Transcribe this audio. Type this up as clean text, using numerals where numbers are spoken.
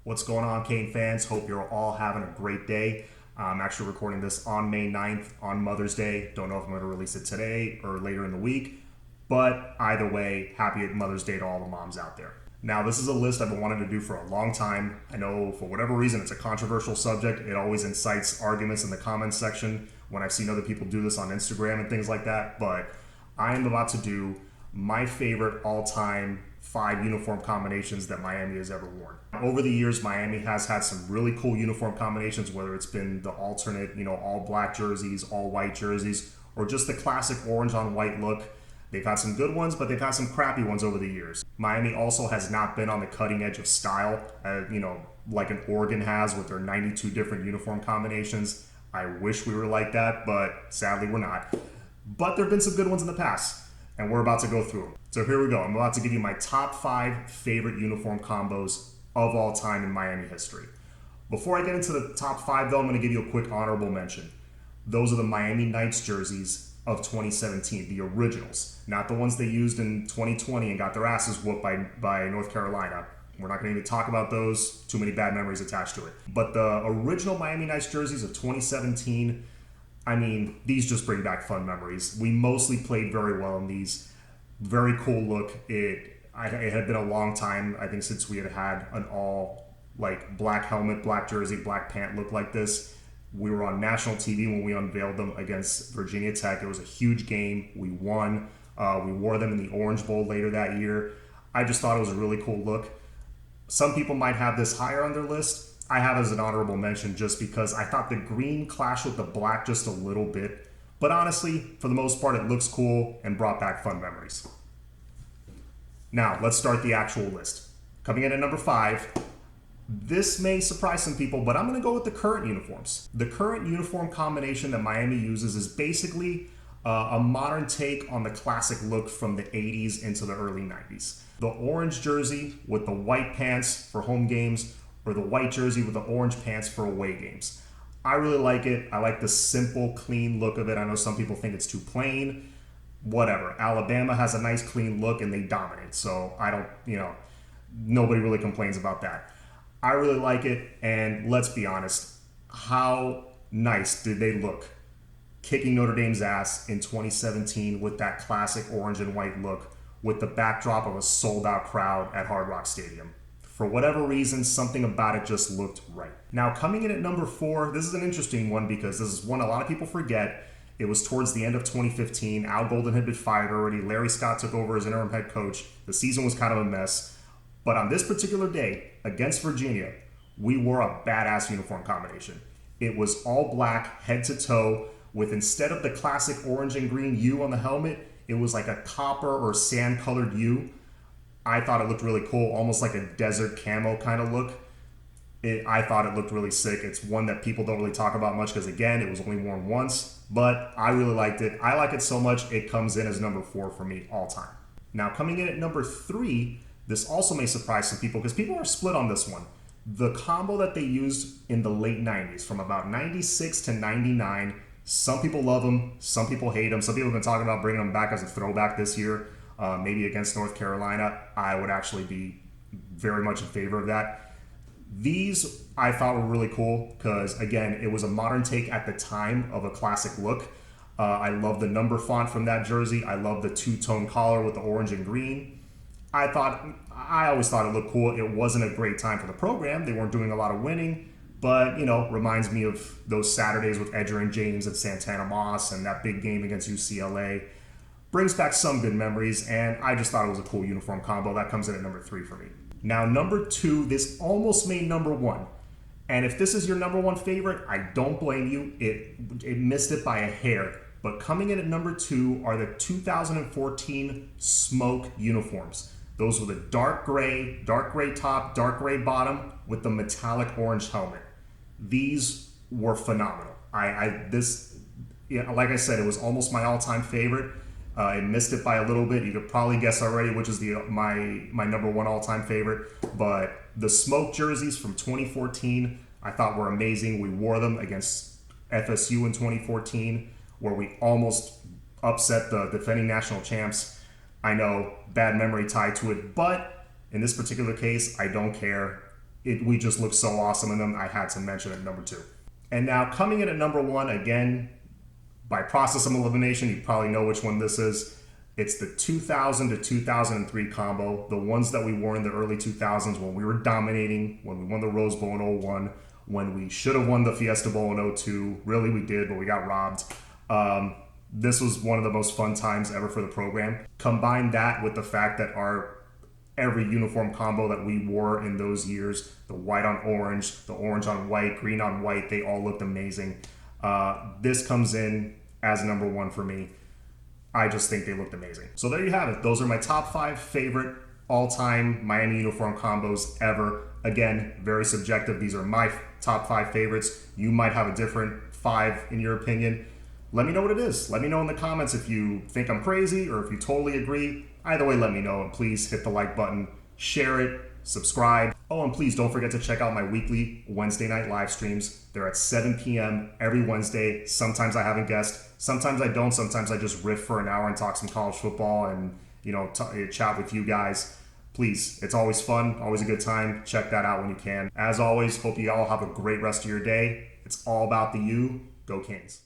What's going on, Kane fans? Hope you're all having a great day. I'm actually recording this on May 9th on Mother's Day. Don't know if I'm going to release it today or later in the week, but either way, happy Mother's Day to all the moms out there. Now, this is a list I've been wanting to do for a long time. I know for whatever reason it's a controversial subject. It always incites arguments in the comments section when I've seen other people do this on Instagram and things like that, but I am about to do my favorite all-time 5 uniform combinations that Miami has ever worn. Over the years, Miami has had some really cool uniform combinations, whether it's been the alternate, all black jerseys, all white jerseys, or just the classic orange on white look. They've had some good ones, but they've had some crappy ones over the years. Miami also has not been on the cutting edge of style, like an Oregon has with their 92 different uniform combinations. I wish we were like that, but sadly we're not. But there have been some good ones in the past, and we're about to go through them. So here we go. I'm about to give you my top 5 favorite uniform combos of all time in Miami history. Before I get into the top 5, though, I'm going to give you a quick honorable mention. Those are the Miami Knights jerseys of 2017, the originals, not the ones they used in 2020 and got their asses whooped by North Carolina. We're not going to even talk about those. Too many bad memories attached to it. But the original Miami Knights jerseys of 2017, these just bring back fun memories. We mostly played very well in these. Very cool look. It had been a long time, I think, since we had an all black helmet, black jersey, black pant look like this. We were on national TV when we unveiled them against Virginia Tech. It was a huge game. We won. We wore them in the Orange Bowl later that year. I just thought it was a really cool look. Some people might have this higher on their list. I have it as an honorable mention just because I thought the green clashed with the black just a little bit. But honestly, for the most part, it looks cool and brought back fun memories. Now, let's start the actual list. Coming in at number 5, this may surprise some people, but I'm going to go with the current uniforms. The current uniform combination that Miami uses is basically a modern take on the classic look from the 80s into the early 90s. The orange jersey with the white pants for home games, or the white jersey with the orange pants for away games. I really like it. I like the simple, clean look of it. I know some people think it's too plain. Whatever. Alabama has a nice, clean look and they dominate. So nobody really complains about that. I really like it. And let's be honest, how nice did they look kicking Notre Dame's ass in 2017 with that classic orange and white look with the backdrop of a sold-out crowd at Hard Rock Stadium. For whatever reason, something about it just looked right. Now, coming in at number 4, this is an interesting one because this is one a lot of people forget. It was towards the end of 2015. Al Golden had been fired already. Larry Scott took over as interim head coach. The season was kind of a mess. But on this particular day, against Virginia, we wore a badass uniform combination. It was all black, head to toe, with instead of the classic orange and green U on the helmet, it was like a copper or sand-colored U. I thought it looked really cool, almost like a desert camo kind of look. I thought it looked really sick. It's one that people don't really talk about much because, again, it was only worn once, but I really liked it. I like it so much, it comes in as number 4 for me all time. Now, coming in at number 3, this also may surprise some people because people are split on this one. The combo that they used in the late 90s, from about 96 to 99, some people love them, some people hate them. Some people have been talking about bringing them back as a throwback this year. Maybe against North Carolina. I would actually be very much in favor of that. These I thought were really cool because, again, it was a modern take at the time of a classic look. I love the number font from that jersey. I love the two-tone collar with the orange and green. I always thought it looked cool. It wasn't a great time for the program. They weren't doing a lot of winning, but, reminds me of those Saturdays with Edgerrin James and Santana Moss and that big game against UCLA. Brings back some good memories, and I just thought it was a cool uniform combo. That comes in at number 3 for me. Now, number 2, this almost made number 1. And if this is your number 1 favorite, I don't blame you. It missed it by a hair. But coming in at number 2 are the 2014 Smoke uniforms. Those were the dark gray top, dark gray bottom with the metallic orange helmet. These were phenomenal. Like I said, it was almost my all-time favorite. I missed it by a little bit. You could probably guess already which is my number 1 all-time favorite. But the Smoke jerseys from 2014 I thought were amazing. We wore them against FSU in 2014 where we almost upset the defending national champs. I know, bad memory tied to it, but in this particular case, I don't care. we just look so awesome in them. I had to mention it number 2. And now coming in at number 1, again, by process of elimination, you probably know which one this is. It's the 2000 to 2003 combo, the ones that we wore in the early 2000s when we were dominating, when we won the Rose Bowl in 01, when we should have won the Fiesta Bowl in 02. Really, we did, but we got robbed. This was one of the most fun times ever for the program. Combine that with the fact that every uniform combo that we wore in those years, the white on orange, the orange on white, green on white, they all looked amazing. This comes in as number 1 for me. I just think they looked amazing. So there you have it. Those are my top 5 favorite all-time Miami uniform combos ever. Again, very subjective. These are my top 5 favorites. You might have a different 5 in your opinion. Let me know what it is. Let me know in the comments if you think I'm crazy or if you totally agree. Either way, let me know. And please hit the like button, share it, subscribe. Oh, and please don't forget to check out my weekly Wednesday night live streams. They're at 7 p.m. every Wednesday. Sometimes I have a guest. Sometimes I don't. Sometimes I just riff for an hour and talk some college football and, chat with you guys. Please, it's always fun, always a good time. Check that out when you can. As always, hope you all have a great rest of your day. It's all about the U. Go Canes.